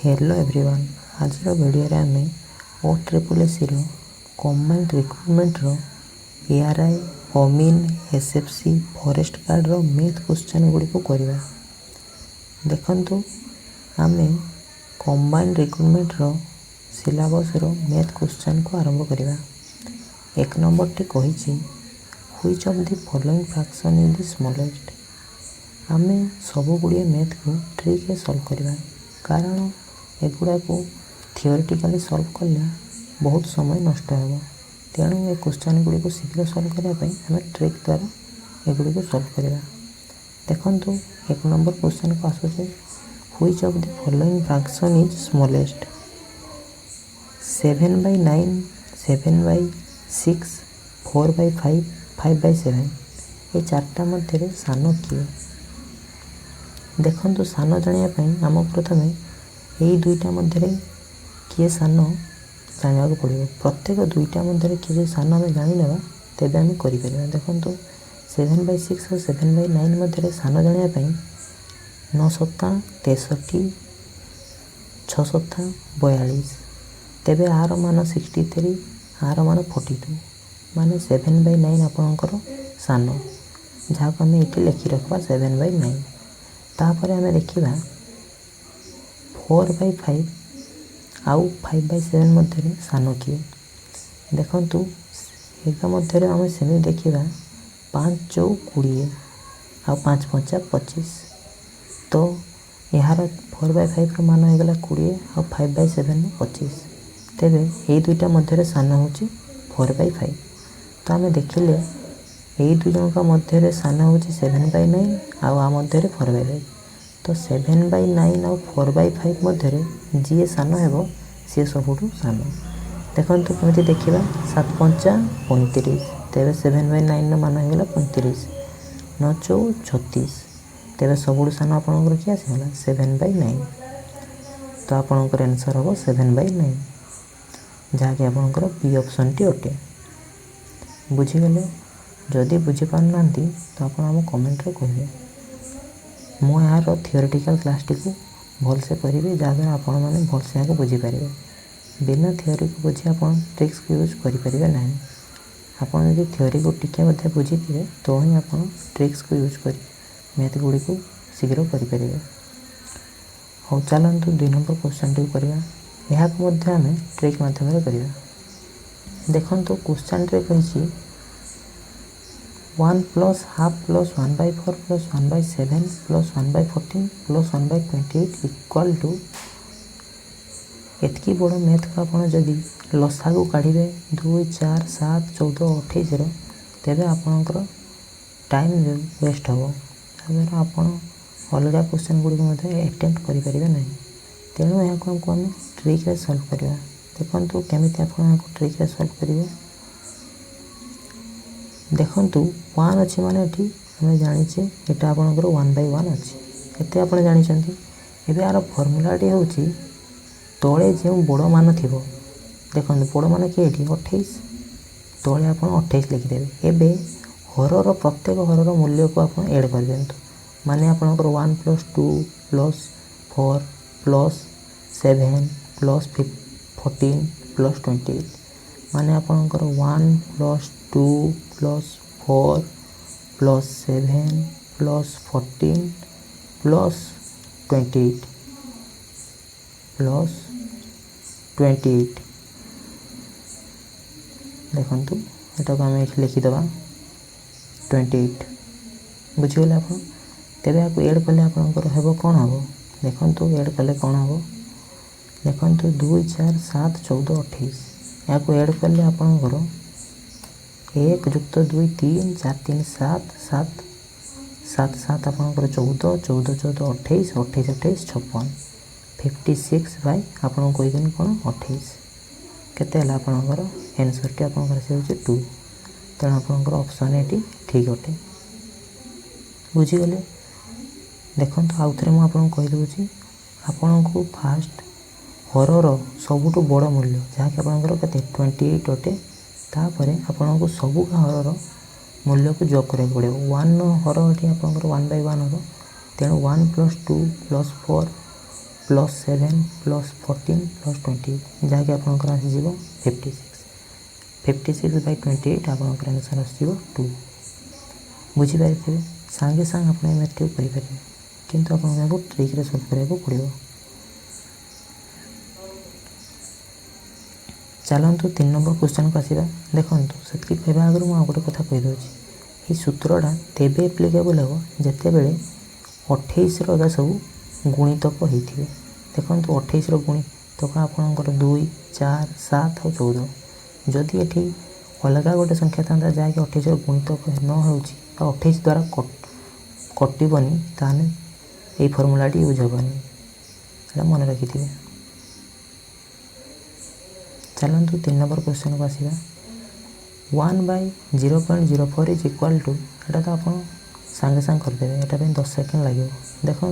Hello everyone. आज video आम OSSC combined recruitment ARI OMIN SFC forest guard math question Gudi को करवा। देखंतु आमे combined recruitment syllabus math question को आरंभ करवा। एक नंबर टी कही which of the following fraction is the smallest. आमे सब गुड़िए मैथ को ट्रिक सॉल्व करवा, कारण एगुड़ा को थियोरेटिकली सॉल्व कले बहुत समय नष्ट हो। तेणु ये क्वेश्चन गुड़ी को शीघ्र सॉल्व करने आम ट्रिक द्वारा एगुड़ी को सॉल्व करवा। देखंतु एक नंबर क्वेश्चन को आसुचे which of the following fraction is smallest. 7/9, 7/6, 4/5, 5/7 ये चार्टा मध्य सान किए। देखंतु सान जानापी आम प्रथमे यही दुईटा मध्य किए सान जाना पड़ो। प्रत्येक दुईटा मध्य किए सान आम जाना तेज आम कर। देखो 7/6 और 7/9 मध्य सान जानापी 9 सत्ता 63, 6 सत्ता 42, तेबे आर मान 63, आर मान 42, माने 7/9 आपणकर सान, जहाँ को आम ये लिखि रखा 7/9। तापर आम देखा 4/5 आउ 5/7 मध्य सान किए। देखंतु यहाँ मध्य आम सेमि देखा 5 × 20 आउ 5 × 5 = 25। तो यार 4/5 मान होगा 20 आउ 5/7 25। तेबे ये दुईटा मध्य सान हूँ 4/5। तो आम देखिले यही दुई जन का मध्य सान हूँ 7/9 आउ आ मध्य 4/5। तो 7/9 आउ 4/5 मध्य जी सान हो सी सबुठ सान। देखो कमी देखा 7 × 5 = 35। तेरे 7/9 मान होगा 35, 9 × 4 = 36। तेरे सबुठ सान आपंकर किए आसगला 7/9। तो आपंकर आंसर हम 7/9, जहाँकि आपंकर बी ऑप्शन टी अटे। बुझीगले? जदि बुझीपार ना तो आप कमेंट कहे। मु यार थियोरेटिकल क्लास टी को भलसे करी, जहाँद्वारा आपण मैंने भलसे यहाँ बुझीपारे। बिना थियोरी को बुझी आप ट्रिक्स को यूज करें ना। आपड़ जो थियोरी को टिके बुझी थे तो ही आप ट्रिक्स को यूज कर मैथ गुड़ी को शीघ्र करें। हाँ चलतु 2 नंबर क्वेश्चन टी करवा। यहाँ आम ट्रिक मध्यम करवा। देखो क्वेश्चन रे कही 1 + ½ + 1/4 + 1/7 + 1/14 + 1/28 = एतकी बड़ मैथ को आप जदि लसागु काढ़े 2, 4, 7, 14, 28 तेरे आपणकर टाइम वेस्ट हम। द्वारा आप अलग क्वेश्चन गुड़िक एटेम्प्ट करें ना। तेणु यहाँ को आम ट्रिक सॉल्व करवा। देखो केमी आप ट्रिक सॉल्व करेंगे। देखु 1 अच्छी माने ये आम जाचे यहाँ आपंकर 1/1 अच्छी एत आप जानते। एवं यार फर्मूलाटी हूँ तले जो बड़ मान थी, देखो बड़ मान कि 28, तले आप 28 लिखिदेवे। एवं हरर प्रत्येक हरर मूल्य को आप एड कर दिंतु। माने आपंकर 1 + 2 + 4 + 7 + 14 + 28, माने आपंकर 1 + 2 + 4 + 7 + 14 + 28 + 28। देखु यहाँ को आम ये लिखिदे 28। बुझीगले आप? तेरे आपको एड कले आपंकर हे कौन हम। देखो एड कले कौन हम। देखो 2, 4, 7, 14, 28 या एड कले आपंकर 1 + 2 = 3, 4, 3 = 7, 7, 7, 7 आपंकर 14, 14, 14, 28, 28, 28, 56, 56 आपको कहीदें कौन 28 केते आपंकर आंसर टी आपंकर से 2। तेणु आपंकर ऑप्शन ये ठीक अटे। बुझीगले? देखो आउ थे मुझे कहीदे आपन को फास्ट हरर सबुठ बड़ मूल्य जहाँकि आपंकर के 28 अटे। तापर आपन को सबू हरर मूल्य को जोग करा पड़े। 1 हर ये आपंकर 1/1 हम। तेणु 1 + 2 + 4 +7 +14 +20 जहाँकि आपंकर आसीज 56/28 आपंकर आंसर आसो 2 बुझीपारे सांगे सांगे आप मैथ करेंगे किंतु आपको ट्रिक्रे सल्व कराया पड़ो। चलतु 3 नंबर क्वेश्चन को आसवा देखूँ से कहवा आगे मुझे गोटे कथा कहीदे ये सूत्रटा तेबे एप्लिकेबल हे जिते बड़े 28 रा सब गुणितक होते देखो 28 गुणितक आपणकर 2 4 7 और 14 जदि ये अलग गोटे संख्या था जहाँकि 28 गुणितक न हो 28 द्वारा कटबनी ताने ये फर्मूलाटी यूज हेनी मन रखिथे। चलतु 3 नंबर क्वेश्चन को आसवा 1/0.04 इज इक्वाल टू एटा तो आप सांगे सांगे करदे यहाँ 10 सेकेंड लगे देखो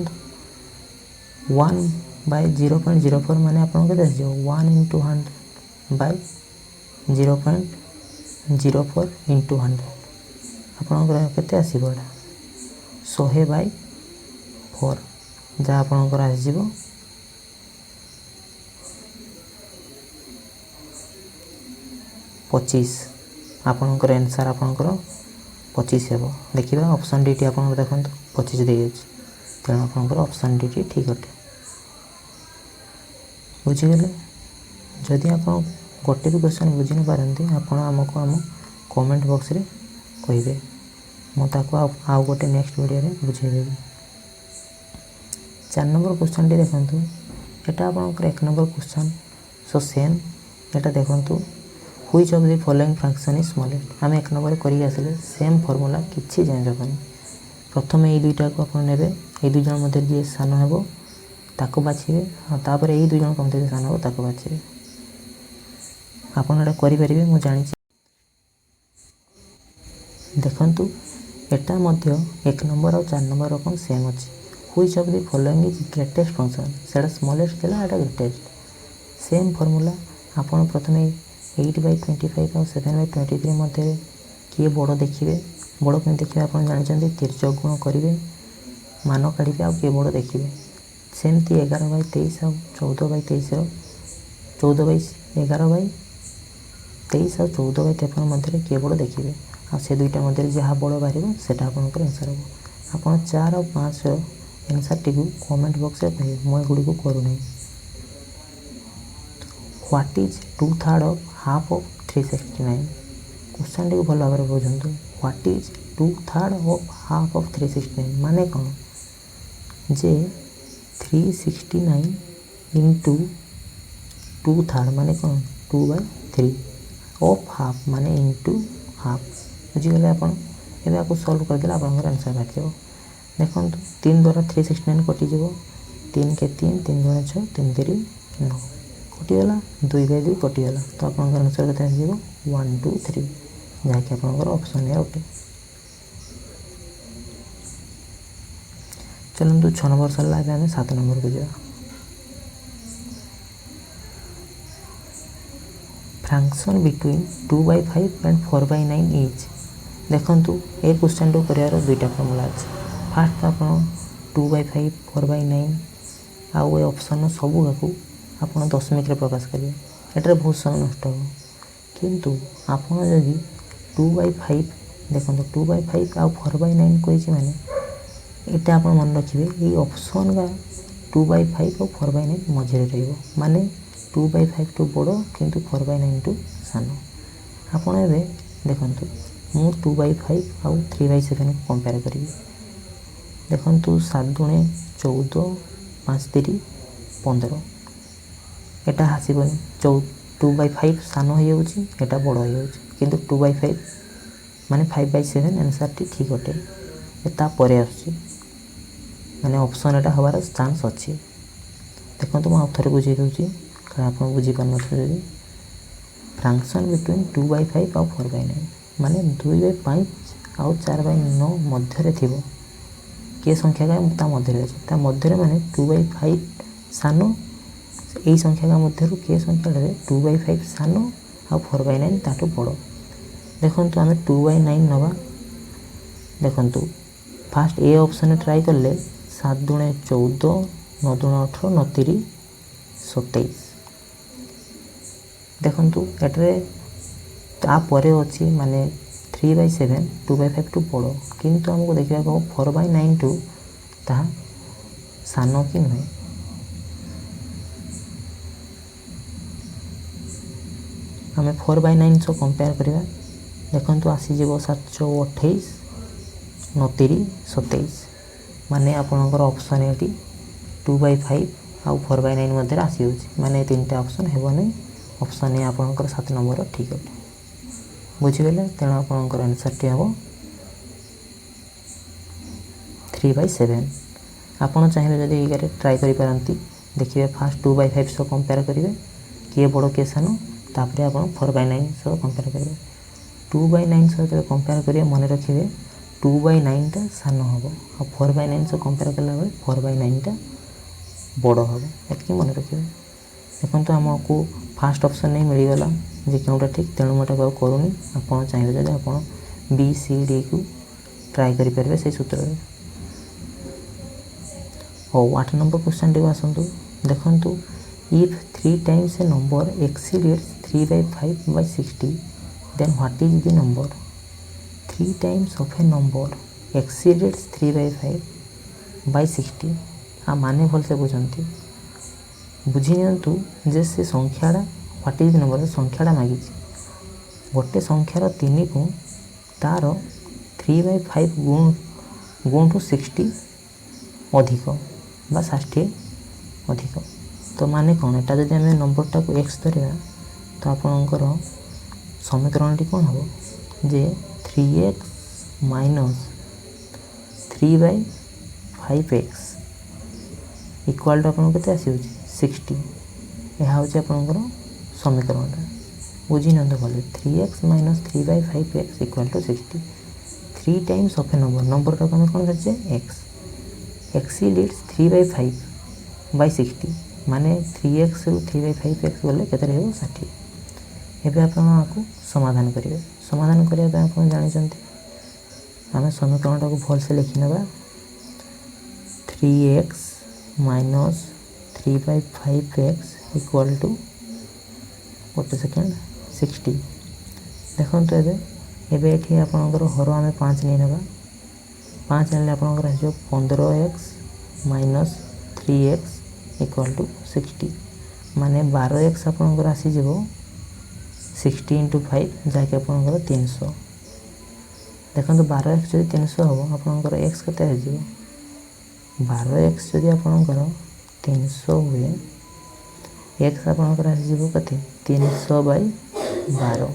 1/0.04 माने आपको के 1 × 100/0.04 × 100 आपंकर के आसो 100/4 जहाँ आपंकर आस 25 आपंकर आंसर आपंकर 25 हे देखा ऑप्शन डी टी आप देखो 25 दे तेणु आपंकर ऑप्शन डी टी ठीक अटे बुझीगले जदि आप गोटे भी क्वेश्चन बुझी न पारती आपको आम कमेंट बॉक्स रे कहे मुझे आउ गोटे नेक्स्ट वीडियो रे बुझेदेवी। 4 नंबर क्वेश्चन टी देखो यहाँ आपंकर 1 नंबर क्वेश्चन सो सेम यहाँ देखो which of the following fraction is smallest आम 1 नंबर कर आसिले सेम फॉर्मूला किसी चेंज हेनी प्रथम ये दुईटा को आप ने ये दुई जन मध्य जी सान हे ताको बाछे तापर ये दुई जन मध्य सान हे ताको बाछे आपड़ा करेंगे मुझे जानी देखु एटा मध्य 1 नंबर और 4 नंबर रकम सेम अच्छी which of the following is greatest function से स्मॉलेस्ट थिला एटा ग्रेटेस्ट सेम फॉर्मूला आपन प्रथम 8/25 और 7/23 मध्य किए बड़ देखिए बड़ कहीं देखिए आप जानते तिर्यक गुण करेंगे मान काढ़े आउ किए बड़ देखिए सेमती 11/23 और 14/23 14/11/23 और 14/53 मध्य किए बड़ देखिए आ से दुईटा मध्य जहाँ बड़ बाहर से आपंकर आंसर हम आप 4 और 5 आंसर टी कमेंट बॉक्स में कहे मुझे गुड़ी करूना what is 2/3 of half of 369 question टी भल भाव बुझे what is 2/3 of half of 369 माने कौन जे 369 इंटू 2/3 माने कौन 2/3 ऑफ हाफ माने इंटू हाफ बुझीगले आप सल्व करदे आप आंसर बाकी देखो 3 द्वारा 369 कटिज 3 के 3 3 दूनी 6 3 3 9 कटिगला 2/2 कटिगला तो आप आंसर के 1 2 3 जहाँकि आपंकर ऑप्शन है ओके। चलतु 6 नंबर सरला आम 7 नंबर को जा फ्रैक्शन बिटवीन 2/5 एंड 4/9 इज देखु ये क्वेश्चन टू कर दुईटा फॉर्मूला अच्छे फास्ट तो आप 2/5 4/9 आउ ऑप्शन सबू आप दशमिक प्रकाश करेंगे एटार बहुत समय नष्ट हो किंतु आपड़ जदि 2/5 देखो 2/5 आउ 4/9 कही मैंने यहाँ आप मन रखिए ये ऑप्शन का 2/5 और 4/9 मझे रही 2/5 टू बड़ किंतु 4/9 टू सान आपड़ ए देखु मु 2/5 आउ 3/7 को कंपेयर करी देखु 7 दूने 14 5 3 15 एटा हासबनी 2/5 सान होटा बड़ हो किंतु 2/5 माने 5/7 आंसर टी ठीक अटे तापर माने ऑप्शन एटा हबार चांस अच्छी देखो मुझे आउ थे बुझे दूसरी आप बुझीपार नदी फ्रैक्शन बिटवीन 2/5 और 4/9 माने 2/5 आउ 4/9 मध्य थी किए संख्या का मध्य अच्छे मध्य माने 2/5 सान यही संख्या का मध्य किए संख्या 2/5 सान आ 4/9 ताठू बड़ देखो आम 2/9 नवा देखु फास्ट ए ऑप्शन ट्राई कले 7 दूने 14 9 दूना 18 9 3 27 देखंतु एटरे तापर अच्छी माने 3/7 2/5 टू बड़ किंतु हमको देखा 4/9 टू ता सान कि नुहे आम 4/9 सह कंपेयर करवा देखंतु आसीज 728 9 3 27 माने आपणकर ऑप्शन ये 2/5 आउ 4/9 मध्य आसी माने तीनटा ऑप्शन हेबनी ऑप्शन ए आपणकर 7 नंबर ठीक है बुझीगले तेणु आपणकर आंसर टी हम 3/7 आपड़ चाहिए जदि ये ट्राए करें देखिए फास्ट 2/5 सह कंपेयर करेंगे किए बड़ किए सान तापर आप 4/9 सह कंपेयर करेंगे 2/9 सह जब कंपेयर करेंगे मन रखिए 2/9 टा सान हम और 4/9 सह कंपेयर कला 4/9 टा बड़ हम एति मन रखिए देखो आमको फास्ट ऑप्शन नहीं मिलगला जे क्योंटा ठीक तेणु मोटा करूनी आप चाहिए जब आप बी सी डी को ट्राए करेंगे से सूत्र हो 8 नंबर क्वेश्चन टी आसतु देखु if 3 times a number exceeds 3/5/60 then what is the number 3 times of a number exceeds 3/5/60 आ माने भल से बुझंती बुझी नियंतु जे से संख्याटा व्हाट इज द नंबर संख्याटा मागी गोटे संख्यार 3 को तार 3/5 गुण टू 60 अधिक बा 60 अधिक तो माने कौन एटा जब आम नंबरटा को एक्स धरवा तो आपणकर समीकरण टी कौन हम जे 3x minus 3/5x equal to आपको केते आसी 60 यह हूँ आपणकर समीकरणटा बुझी ना भले 3x minus 3/5x equal to 60 3 times of a नंबरटा को आम कौन धरचे एक्स एक्सीड्स 3/5/60 माने 3x रु 3/5x बोले केते रहबो 60 एबे आपण आपको समाधान करिवे समाधान करिया पे आपण जानि चंती आमे समीकरणटा को भल से लिखि नेबा 3x minus 3/5x equal to गोटे सेकेंड 60 देखंतु एबे एठी आपणकर हर आमे 5 नै नेबा 5 आनले आपणकर आजो 15x minus 3x equal to 60 माने 12x आपणकर आसी जेबो 60 इंटू 5 जहाँकि आपणकर 300 देखो 12x जब 300 हम आपणकर x केते हो जीवो 12x जब आपणकर 300 हुए x आपणकर आसी जीवो केते 300/12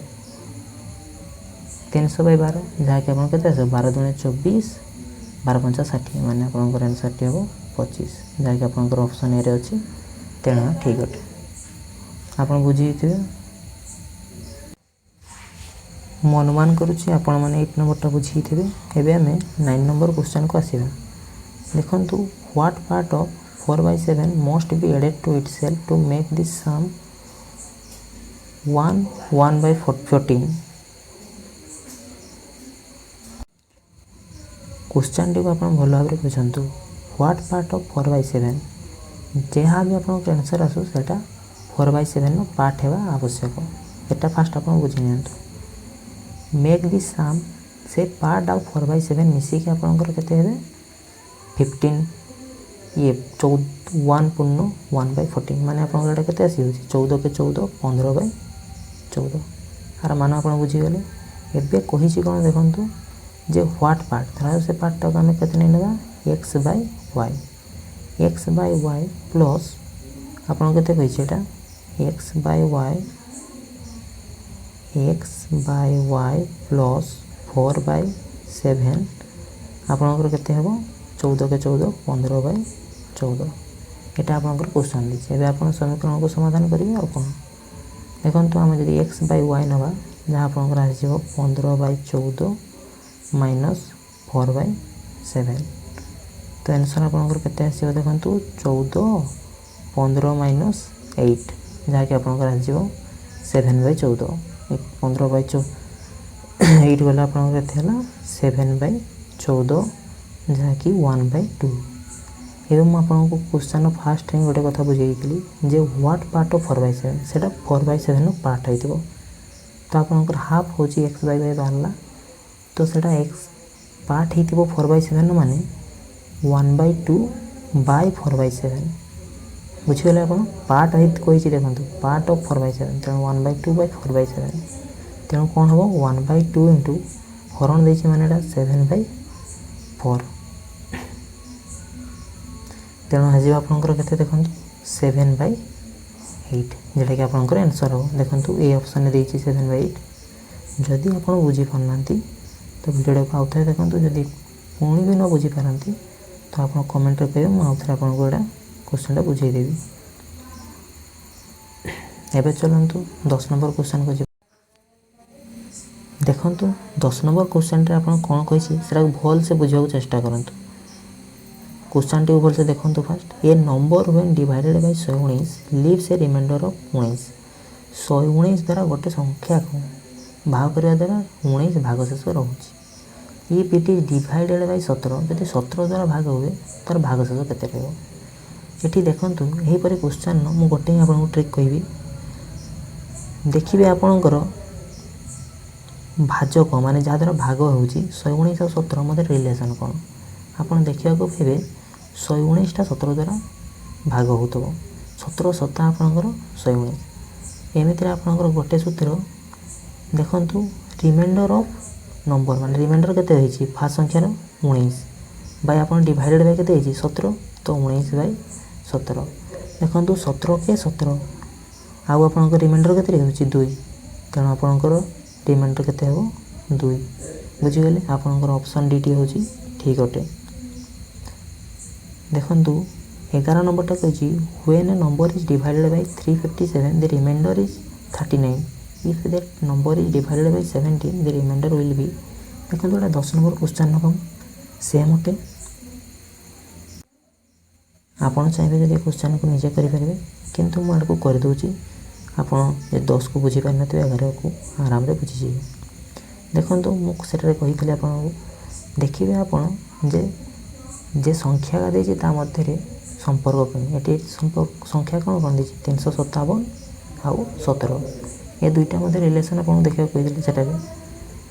300/12 जहाँकि आपन केते आसो 12 दूने 24 12 पंचा 60 माने आपणकर आंसर टी हो 25 जहाँकि आपणकर ऑप्शन ए रे अछि तेणु ठीक अटे आपन बुझी थे मु अनुमान करुच्ची आपण मैंने 8 नंबरटा बुझी थे एबे हमें 9 नंबर क्वेश्चन को आसीबा देखंतु what part of 4/7 must be added to itself to make this sum 1/14 question टी को आपण भल भाव बुझंतु व्हाट पार्ट ऑफ 4/7 जहाँ भी आप आंसर आसू सेटा 4/7 नो पार्ट हेबा आवश्यक एटा फास्ट आप बुझी नियंतु मेक दिस सम से पार्ट आउ 4/7 मिसिक आपनकर केते हेबे 15 ये 1 पूर्ण 1/14 माने आपनकर एटा केते आसी होची 14 के 14 15/14 आर मान आपन बुझी गले एबे कहिची कोन देखंतु जे व्हाट पार्ट थरा से पार्ट टा हम केते नै नेबा x/y x/y प्लस आपन केते कहिची एटा x/y प्लस 4/7 आपनकर केते हेबो 14 के 14 15/14 एटा आपनकर क्वेश्चन दिछ एबे आपन समीकरण को समाधान करिवे आ कोन देखंतु हम जदि x/y नबा जहाँ आपनकर आसी जेबो 15/14 माइनस 4/7 तो आंसर आपनकर केते आसीबो देखंतु 14 15 माइनस 8 जहाँ कि आपनकर आसी जेबो 7/14 15/14 8 गला आपनकर केते हला 7/14 जहाँ कि 1/2 ଏବେ ମୁଁ ଆପଣଙ୍କୁ क्वेश्चन फास्ट ହିଁ गोटे कथा बुझेइली जे व्हाट पार्ट ऑफ 4/7 सेटा 4/7 नो पार्ट होइतिबो तो आपनकर हाफ होची x बाय बाहरला तो सेटा x पार्ट होइतिबो 4/7 माने 1/2 बाय 4/7 बुझिगले आपण पार्ट हित कहिछि देखंतु पार्ट ऑफ 4/7 तेणु 1/2 बाय 4/7 तेणु कोन हबो 1/2 इनटू हरण देछि माने एटा 7/4 तेणु आज आपंकर के देखो 7/8 जोटा कि आपंकर आंसर हो देखो ए ऑप्शन देती 7/8 जदि आप बुझी पारना तो वीडियो को आउ थे देखो जदि पुणी भी न बुझीपारती तो आप कमेंट कहे मुझे आपको यहाँ क्वेश्चन बुझेदेवी एवं चलतु 10 नंबर क्वेश्चन को देखु 10 नंबर क्वेश्चन आप कौन कही भल से बुझा चेष्टा करूँ क्वेश्चन टी भल से देखो fast a number when divided by 119 leaves a remainder of 19 119 द्वारा गोटे संख्या को भाग करने द्वारा 19 भागशेष रोचे if it is divided by 17 जब 17 द्वारा भाग हुए तार भागशेष केते रहबो एठी देखंतु एही परे क्वेश्चन मु गोटे आपन ट्रिक कहबी देखिबे आपनकर भाजक माने जहाँ द्वारा भाग होउची 119 और 17 मध्य रिलेशन कौन आपन देखिया को फेबे 119 टा 17 द्वारा भाग होतबो 17 7 आपनकर 119 एमिति आपनकर गोटे सूत्र देखंतु रिमाइंडर ऑफ नंबर माने रिमाइंडर केते होईची फास्ट संख्या 19 बाय आपन डिवाइडेड बाय केते होईची 17 तो 19 बाय 17 देखंतु 17 के 17 आउ आपनकर रिमाइंडर केते होईची 2 तेणु आपनकर रिमाइंडर केते हो 2 बुझी गेले आपनकर ऑप्शन डी टी होची ठीक अटे देखंतु 11 नंबर टा कहिची when a number is divided by 357 the remainder is 39 if that number is divided by 17 the remainder will be देखंतु एटा 10 नंबर क्वेश्चन नकम सेम अटे आपण चाहिए जदि क्वेश्चन को निजे करि परिबे किंतु मु आडको कर दोची आपण जे 10 को बुझी पार नते 11 को आराम रे बुझी जी देखंतु मु सेटरे कहितले आपण देखिबे आपण जे संख्या का देछि ता मध्य रे संपर्क कमी एटी संपर्क संख्या कोन कोन देछि 357 आउ 17 ए दुईटा मध्य रिलेशन आपण देखियो कहितले सेटा रे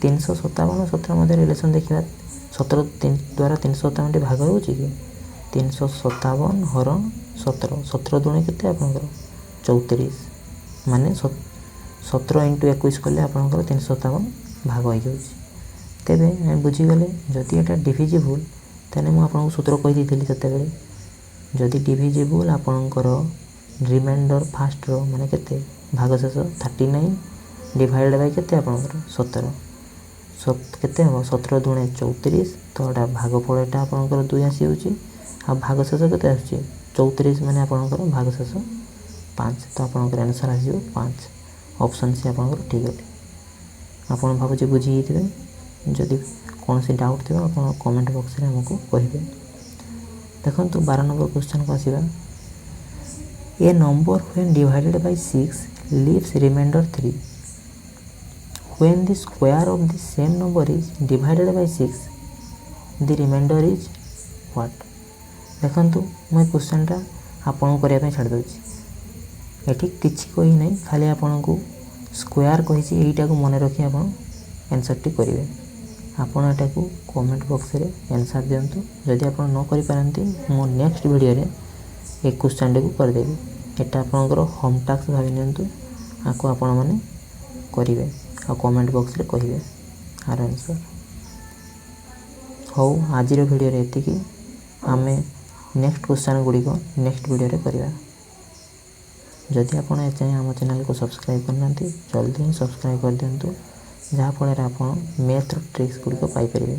357 17 मध्य रिलेशन देखिबा 17 द्वारा 357 टी भाग होछि कि 357 हरण 17 17 दुणे केते आपनकर 34 माने 17 * 21 कले आपनकर 357 भाग होई जाउछि तेबे हम बुझी गले जदि एटा डिविजिबल तने मु आपन सूत्र कहि दिथिली सेते बेले जदि डिविजिबल आपनकर रिमाइंडर फास्ट रो माने केते भागशेष 39 डिवाइडेड बाय केते आपनकर 17 केते हो 17 दुणे 34 तो एटा भागफल एटा आपनकर 2 आसी होछि आ भागशेष केते आछि 34 माने आपनकर भागशेष 5 तो आपनकर आंसर आसी 5 ऑप्शन सी आपनकर ठीक है आपन भाबुछि बुझी हिथिबे जदि कौन सी डाउट थी आप कमेंट बॉक्स में हमको कहे देखो 12 नंबर क्वेश्चन को आसवा a number when divided by 6 leaves remainder 3 when the square of the same number is divided by 6 the remainder is what देखंतु मैं क्वेश्चन टा आपन करिया पे छाड़ दोछि एठी किछि कहि नै खाली आपन को स्क्वायर कहिछि एटा को मन रखि आपन आंसर टी करिवे आपण एटा को कमेंट बॉक्स रे आंसर दियंतु जदि आपण न करि पारंती मो नेक्स्ट वीडियो रे एक क्वेश्चन को कर देबी एटा आपनकर होम टास्क भाबि नियंतु आको आपण माने करिवे आ कमेंट बॉक्स रे कहिवे आर आंसर हो आज रो वीडियो रे एतिकी आमे नेक्स्ट क्वेश्चन गुडी को नेक्स्ट वीडियो रे करिवा जदि आपण ए चाहे हम चैनल को सब्सक्राइब करनांती जल्दी ही सब्सक्राइब कर दियंतु जहाँ फल आप मैथ ट्रिक्स गुड़िक पाई परिबे।